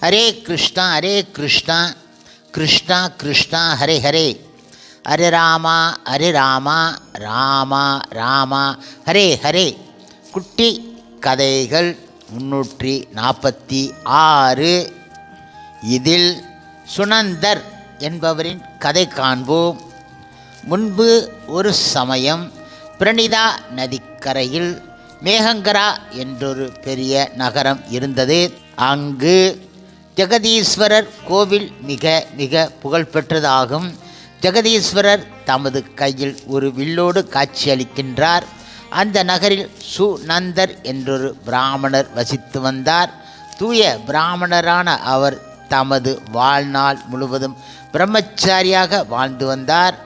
ஹரே கிருஷ்ணா கிருஷ்ணா கிருஷ்ணா ஹரே ஹரே, ஹரே ராமா ராமா ராமா ஹரே ஹரே. குட்டி கதைகள் 346. இதில் சுனந்தர் என்பவரின் கதை காண்போம். முன்பு ஒரு சமயம் பிரணிதா நதிக்கரையில் மேகங்கரா என்றொரு பெரிய நகரம் இருந்தது. அங்கு ஜெகதீஸ்வரர் கோவில் மிக மிக புகழ்பெற்றதாகும். ஜெகதீஸ்வரர் தமது கையில் ஒரு வில்லோடு காட்சியளிக்கின்றார். அந்த நகரில் சுநந்தர் என்றொரு பிராமணர் வசித்து வந்தார். தூய பிராமணரான அவர் தமது வாழ்நாள் முழுவதும் பிரம்மச்சாரியாக வாழ்ந்து வந்தார்.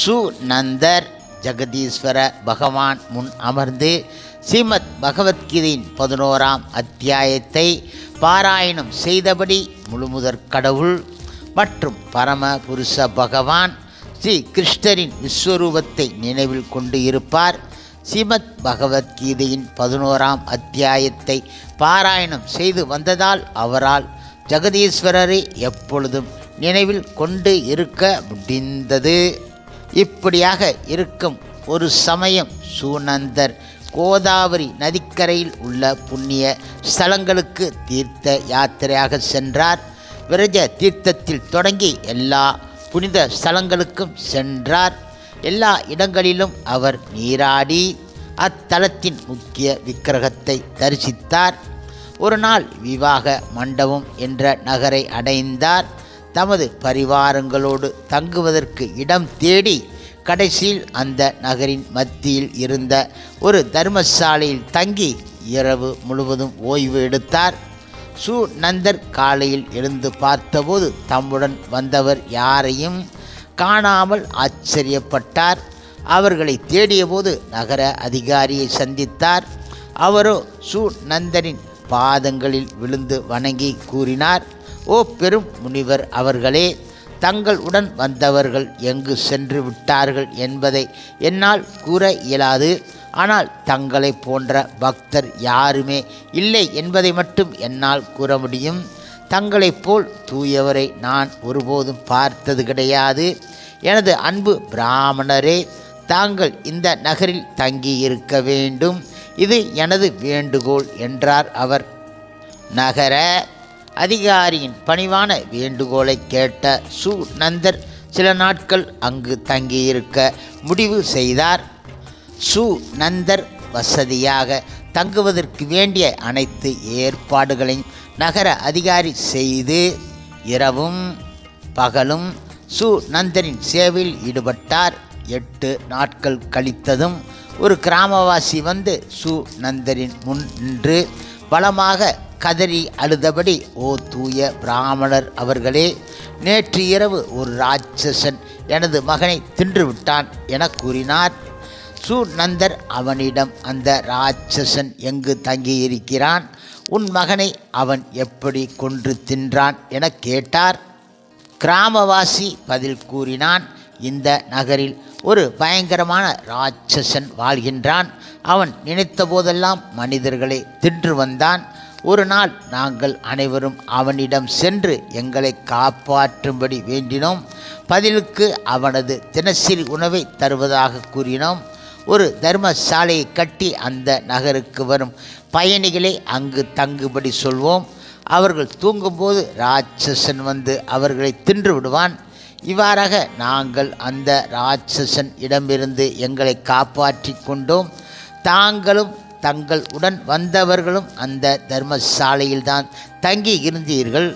சுநந்தர் ஜெகதீஸ்வர பகவான் முன் அமர்ந்து ஸ்ரீமத் பகவத்கீதையின் 11ஆம் அத்தியாயத்தை பாராயணம் செய்தபடி முழுமுதற் கடவுள் மற்றும் பரம புருஷ பகவான் ஸ்ரீ கிருஷ்ணரின் விஸ்வரூபத்தை நினைவில் கொண்டு இருப்பார். ஸ்ரீமத் பகவத்கீதையின் 11ஆம் அத்தியாயத்தை பாராயணம் செய்து வந்ததால் அவரால் ஜெகதீஸ்வரரை எப்பொழுதும் நினைவில் கொண்டு இருக்க முடிந்தது. இப்படியாக இருக்கும் ஒரு சமயம் சுநந்தர் கோதாவரி நதிக்கரையில் உள்ள புண்ணிய ஸ்தலங்களுக்கு தீர்த்த யாத்திரையாக சென்றார். விரஜ தீர்த்தத்தில் தொடங்கி எல்லா புனித ஸ்தலங்களுக்கும் சென்றார். எல்லா இடங்களிலும் அவர் நீராடி அத்தலத்தின் முக்கிய விக்கிரகத்தை தரிசித்தார். ஒரு நாள் விவாக மண்டபம் என்ற நகரை அடைந்தார். தமது பரிவாரங்களோடு தங்குவதற்கு இடம் தேடி கடைசியில் அந்த நகரின் மத்தியில் இருந்த ஒரு தர்மசாலையில் தங்கி இரவு முழுவதும் ஓய்வு எடுத்தார். சுநந்தர் காலையில் எழுந்து பார்த்தபோது தம்முடன் வந்தவர் யாரையும் காணாமல் ஆச்சரியப்பட்டார். அவர்களை தேடியபோது நகர அதிகாரியை சந்தித்தார். அவரோ சுநந்தரின் பாதங்களில் விழுந்து வணங்கி கூறினார், ஓ பெரும் முனிவர் அவர்களே, தங்கள் உடன் வந்தவர்கள் எங்கு சென்று விட்டார்கள் என்பதை என்னால் கூற இயலாது. ஆனால் தங்களை போன்ற பக்தர் யாருமே இல்லை என்பதை மட்டும் என்னால் கூற முடியும். தங்களைப் போல் தூயவரை நான் ஒருபோதும் பார்த்தது கிடையாது. எனது அன்பு பிராமணரே, தாங்கள் இந்த நகரில் தங்கி இருக்க வேண்டும். இது எனது வேண்டுகோள் என்றார் அவர். நகர அதிகாரியின் பணிவான வேண்டுகோளை கேட்ட சுநந்தர் சில நாட்கள் அங்கு தங்கியிருக்க முடிவு செய்தார். சுநந்தர் வசதியாக தங்குவதற்கு வேண்டிய அனைத்து ஏற்பாடுகளையும் நகர அதிகாரி செய்து இரவும் பகலும் சுநந்தரின் சேவையில் ஈடுபட்டார். 8 நாட்கள் கழித்ததும் ஒரு கிராமவாசி வந்து சுநந்தரின் முன் நின்று பலமாக கதறி அழுதபடி, ஓ தூய பிராமணர் அவர்களே, நேற்று இரவு ஒரு ராட்சசன் எனது மகனை தின்றுவிட்டான் என கூறினார். சுநந்தர் அவனிடம், அந்த ராட்சசன் எங்கு தங்கியிருக்கிறான்? உன் மகனை அவன் எப்படி கொன்று தின்றான் என கேட்டார். கிராமவாசி பதில் கூறினான், இந்த நகரில் ஒரு பயங்கரமான ராட்சசன் வாழ்கின்றான். அவன் நினைத்த போதெல்லாம் மனிதர்களை தின்று வந்தான். ஒரு நாள் நாங்கள் அனைவரும் அவனிடம் சென்று எங்களை காப்பாற்றும்படி வேண்டினோம். பதிலுக்கு அவனது தினசரி உணவை தருவதாக கூறினோம். ஒரு தர்மசாலையை கட்டி அந்த நகருக்கு வரும் பயணிகளை அங்கு தங்குபடி சொல்வோம். அவர்கள் தூங்கும்போது ராட்சசன் வந்து அவர்களை தின்று விடுவான். இவ்வாறாக நாங்கள் அந்த ராட்சசன் இடமிருந்து எங்களை காப்பாற்றி கொண்டோம். தாங்களும் தங்கள் உடன் வந்தவர்களும் அந்த தர்மசாலையில்தான் தங்கி இருந்தீர்கள்.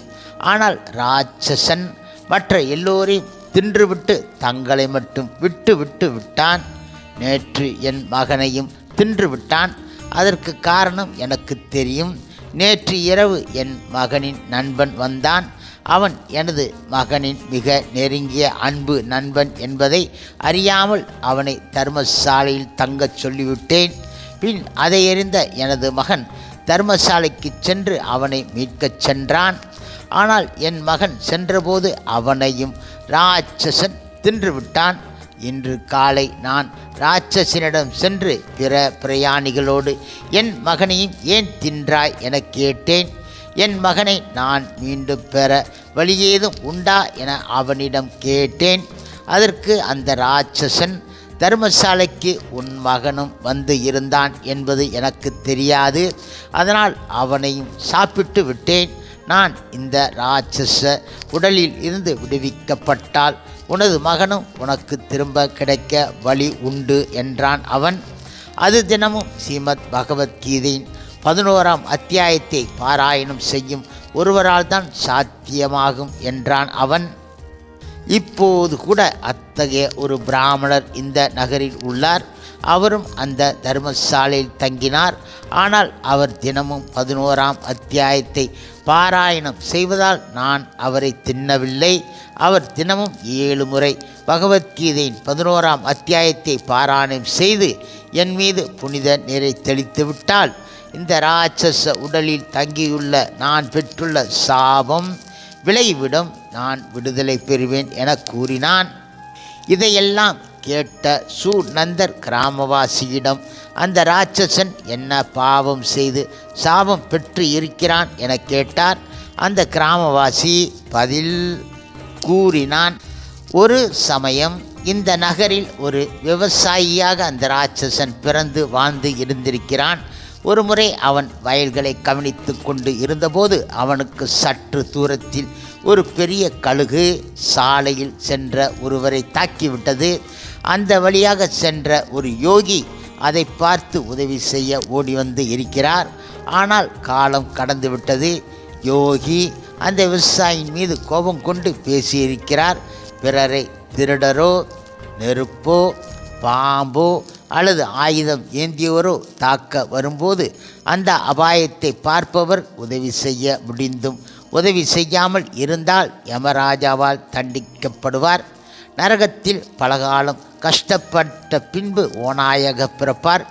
ஆனால் ராட்சசன் மற்ற எல்லோரையும் தின்றுவிட்டு தங்களை மட்டும் விட்டு விட்டான். நேற்று என் மகனையும் தின்று விட்டான். அதற்கு காரணம் எனக்கு தெரியும். நேற்று இரவு என் மகனின் நண்பன் வந்தான். அவன் எனது மகனின் மிக நெருங்கிய அன்பு நண்பன் என்பதை அறியாமல் அவனை தர்மசாலையில் தங்கச் சொல்லிவிட்டேன். பின் அதை எறிந்த எனது மகன் தர்மசாலைக்கு சென்று அவனை மீட்கச் சென்றான். ஆனால் என் மகன் சென்றபோது அவனையும் ராட்சசன் தின்றுவிட்டான். இன்று காலை நான் ராட்சசனிடம் சென்று பிற பிரயாணிகளோடு என் மகனையும் ஏன் தின்றாய் என கேட்டேன். என் மகனை நான் மீண்டும் பெற வழியேதும் உண்டா என அவனிடம் கேட்டேன். அதற்கு அந்த ராட்சசன், தர்மசாலைக்கு உன் மகனும் வந்து இருந்தான் என்பது எனக்கு தெரியாது, அதனால் அவனையும் சாப்பிட்டு விட்டேன். நான் இந்த ராட்சச உடலில் இருந்து விடுவிக்கப்பட்டால் உனது மகனும் உனக்கு திரும்ப கிடைக்க வழி உண்டு என்றான் அவன். அது தினமும் ஸ்ரீமத் பகவத்கீதையின் 11ஆம் அத்தியாயத்தை பாராயணம் செய்யும் ஒருவரால் தான் சாத்தியமாகும் என்றான் அவன். இப்போது கூட அத்தகைய ஒரு பிராமணர் இந்த நகரில் உள்ளார். அவரும் அந்த தர்மசாலையில் தங்கினார். ஆனால் அவர் தினமும் 11ஆம் அத்தியாயத்தை பாராயணம் செய்வதால் நான் அவரை தின்னவில்லை. அவர் தினமும் 7 முறை பகவத்கீதையின் 11ஆம் அத்தியாயத்தை பாராயணம் செய்து என் மீது புனித நீரை தெளித்து விட்டால் இந்த ராட்சச உடலில் தங்கியுள்ள நான் பெற்றுள்ள சாபம் விலகிவிடும், நான் விடுதலை பெறுவேன் என கூறினான். இதையெல்லாம் கேட்ட சுநந்தர் கிராமவாசியிடம், அந்த ராட்சசன் என்ன பாவம் செய்து சாபம் பெற்று இருக்கிறான் என கேட்டார். அந்த கிராமவாசி பதில் கூறினான். ஒரு சமயம் இந்த நகரில் ஒரு விவசாயியாக அந்த ராட்சசன் பிறந்து வாழ்ந்து இருந்திருக்கிறான். ஒரு முறை அவன் வயல்களை கவனித்து கொண்டு இருந்தபோது அவனுக்கு சற்று தூரத்தில் ஒரு பெரிய கழுகு சாலையில் சென்ற ஒருவரை தாக்கிவிட்டது. அந்த வழியாக சென்ற ஒரு யோகி அதை பார்த்து உதவி செய்ய ஓடி வந்து இருக்கிறார். ஆனால் காலம் கடந்து விட்டது. யோகி அந்த விவசாயியின் மீது கோபம் கொண்டு பேசியிருக்கிறார். பிறரை திருடரோ, நெருப்போ, பாம்போ அல்லது ஆயுதம் ஏந்தியவரோ தாக்க வரும்போது அந்த அபாயத்தை பார்ப்பவர் உதவி செய்ய முடிந்தும் உதவி செய்யாமல் இருந்தால் யமராஜாவால் தண்டிக்கப்படுவார். நரகத்தில் பலகாலம் கஷ்டப்பட்ட பின்பு ஓநாயக பிறப்பார்.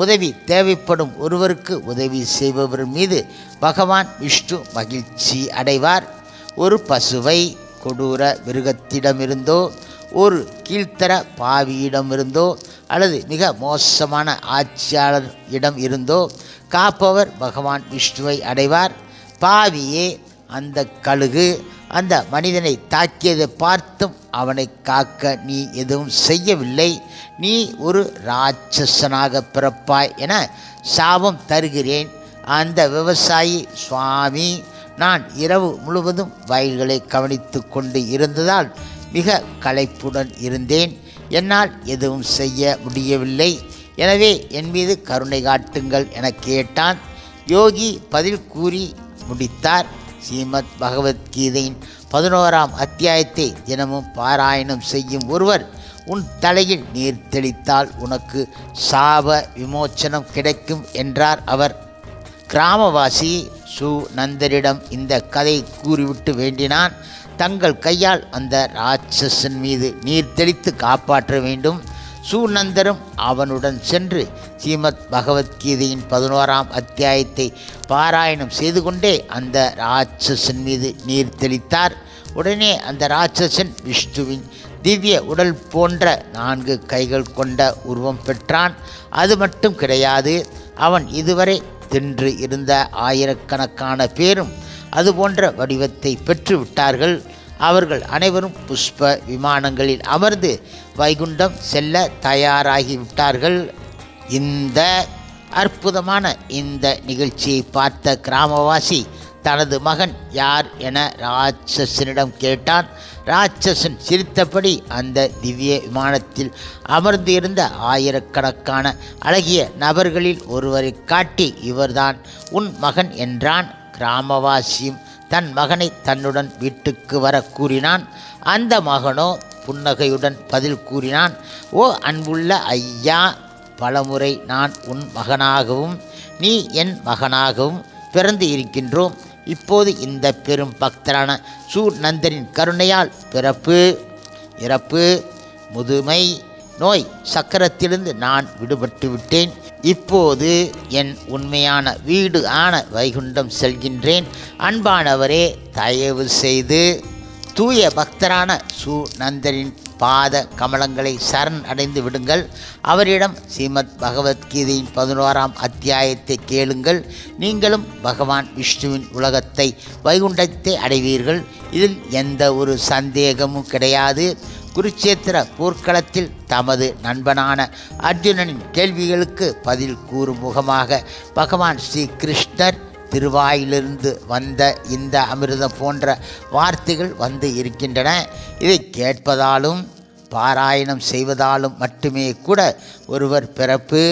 உதவி தேவைப்படும் ஒருவருக்கு உதவி செய்பவர் மீது பகவான் விஷ்ணு மகிழ்ச்சி அடைவார். ஒரு பசுவை கொடூர மிருகத்திடமிருந்தோ, ஒரு கீழ்த்தர பாவியிடமிருந்தோ அல்லது மிக மோசமான ஆட்சியாளர் இடம் இருந்தோ காப்பவர் பகவான் விஷ்ணுவை அடைவார். பாவியே, அந்த கழுகு அந்த மனிதனை தாக்கியதை பார்த்தும் அவனை காக்க நீ எதுவும் செய்யவில்லை. நீ ஒரு ராட்சசனாக பிறப்பாய் என சாபம் தருகிறேன். அந்த விவசாயி, சுவாமி, நான் இரவு முழுவதும் வயல்களை கவனித்து கொண்டு இருந்ததால் மிக களைப்புடன் இருந்தேன். என்னால் எதுவும் செய்ய முடியவில்லை. எனவே என் மீது கருணை காட்டுங்கள் என கேட்டான். யோகி பதில் கூறி முடித்தார். ஸ்ரீமத் பகவத்கீதையின் 11ஆம் அத்தியாயத்தை தினமும் பாராயணம் செய்யும் ஒருவர் உன் தலையில் நீர் தெளித்தால் உனக்கு சாப விமோச்சனம் கிடைக்கும் என்றார் அவர். கிராமவாசி சுநந்தரிடம் இந்த கதை கூறிவிட்டு வேண்டினான். தங்கள் கையால் அந்த ராட்சசன் மீது நீர் தெளித்து காப்பாற்ற வேண்டும். சுநந்தரும் அவனுடன் சென்று ஸ்ரீமத் பகவத்கீதையின் 11ஆம் அத்தியாயத்தை பாராயணம் செய்து கொண்டே அந்த ராட்சசன் மீது நீர் தெளித்தார். உடனே அந்த ராட்சசன் விஷ்ணுவின் திவ்ய உடல் போன்ற 4 கைகள் கொண்ட உருவம் பெற்றான். அது மட்டும் கிடையாது, அவன் இதுவரை தின்று இருந்த ஆயிரக்கணக்கான பேரும் அதுபோன்ற வடிவத்தை பெற்று விட்டார்கள். அவர்கள் அனைவரும் புஷ்ப விமானங்களில் அமர்ந்து வைகுண்டம் செல்ல தயாராகிவிட்டார்கள். இந்த அற்புதமான இந்த நிகழ்ச்சியை பார்த்த கிராமவாசி தனது மகன் யார் என ராட்சசனிடம் கேட்டான். ராட்சசன் சிரித்தபடி அந்த திவ்ய விமானத்தில் அமர்ந்து இருந்த ஆயிரக்கணக்கான அழகிய நபர்களில் ஒருவரை காட்டி, இவர்தான் உன் மகன் என்றான். கிராமவாசியும் தன் மகனை தன்னுடன் வீட்டுக்கு வர கூறினான். அந்த மகனோ புன்னகையுடன் பதில் கூறினான். ஓ அன்புள்ள ஐயா, பலமுறை நான் உன் மகனாகவும் நீ என் மகனாகவும் பிறந்து இருக்கின்றோம். இப்போது இந்த பெரும் பக்தரான சுநந்தரின் கருணையால் பிறப்பு, இறப்பு, முதுமை, நோய் சக்கரத்திலிருந்து நான் விடுபட்டு விட்டேன். இப்போது என் உண்மையான வீடு ஆன வைகுண்டம் செல்கின்றேன். அன்பானவரே, தயவு செய்து தூய பக்தரான சுநந்தரின் பாத கமலங்களை சரண் அடைந்து விடுங்கள். அவரிடம் ஸ்ரீமத் பகவத்கீதையின் 11ஆம் அத்தியாயத்தை கேளுங்கள். நீங்களும் பகவான் விஷ்ணுவின் உலகத்தை வைகுண்டத்தை அடைவீர்கள். இதில் எந்த ஒரு சந்தேகமும் கிடையாது. குருச்சேத்திர போர்க்களத்தில் தமது நண்பனான அர்ஜுனனின் கேள்விகளுக்கு பதில் கூறும் முகமாக பகவான் ஸ்ரீ கிருஷ்ணர் திருவாயிலிருந்து வந்த இந்த அமிர்தம் போன்ற வார்த்தைகள் வந்து இருக்கின்றன. இதை கேட்பதாலும் பாராயணம் செய்வதாலும் மட்டுமே கூட ஒருவர் பிறப்பு,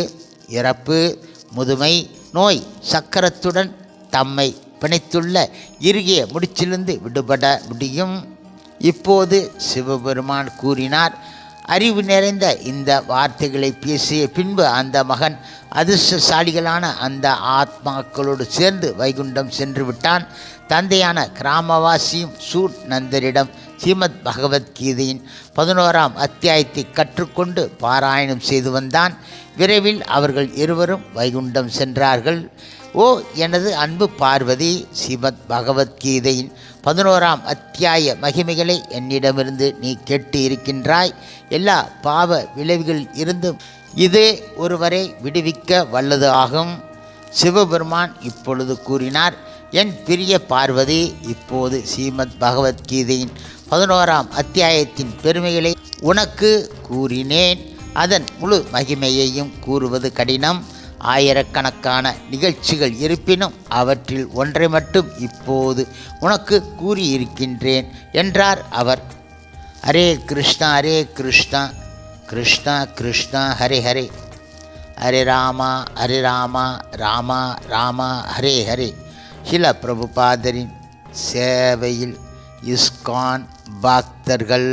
இறப்பு, முதுமை, நோய், சக்கரத்துடன் தம்மை பிணைத்துள்ள இறுகிய முடிச்சிலிருந்து விடுபட முடியும். இப்போது சிவபெருமான் கூறினார். அறிவு நிறைந்த இந்த வார்த்தைகளை பேசிய பின்பு அந்த மகன் அதிர்ஷ்டசாலிகளான அந்த ஆத்மாக்களோடு சேர்ந்து வைகுண்டம் சென்று விட்டான். தந்தையான கிராமவாசியும் சூட் நந்தரிடம் ஸ்ரீமத் பகவத்கீதையின் 11ஆம் அத்தியாயத்தை கற்றுக்கொண்டு பாராயணம் செய்து வந்தான். விரைவில் அவர்கள் இருவரும் வைகுண்டம் சென்றார்கள். ஓ எனது அன்பு பார்வதி, ஸ்ரீமத் பகவத்கீதையின் 11ஆம் அத்தியாய மகிமைகளை என்னிடமிருந்து நீ கேட்டு இருக்கின்றாய். எல்லா பாவ விளைவுகளில் இருந்தும் இது ஒருவரை விடுவிக்க வல்லது ஆகும். சிவபெருமான் இப்பொழுது கூறினார். என் பிரிய பார்வதி, இப்போது ஸ்ரீமத் பகவத்கீதையின் 11ஆம் அத்தியாயத்தின் பெருமைகளை உனக்கு கூறினேன். அதன் முழு மகிமையையும் கூறுவது கடினம். ஆயிரக்கணக்கான நிகழ்ச்சிகள் இருப்பினும் அவற்றில் ஒன்றை மட்டும் இப்போது உனக்கு கூறியிருக்கின்றேன் என்றார் அவர். ஹரே கிருஷ்ணா ஹரே கிருஷ்ணா கிருஷ்ணா கிருஷ்ணா ஹரே ஹரே, ஹரே ராமா ராமா ராமா ஹரே ஹரே. ஸ்ரீல பிரபுபாதரின் சேவையில் இஸ்கான் பக்தர்கள்.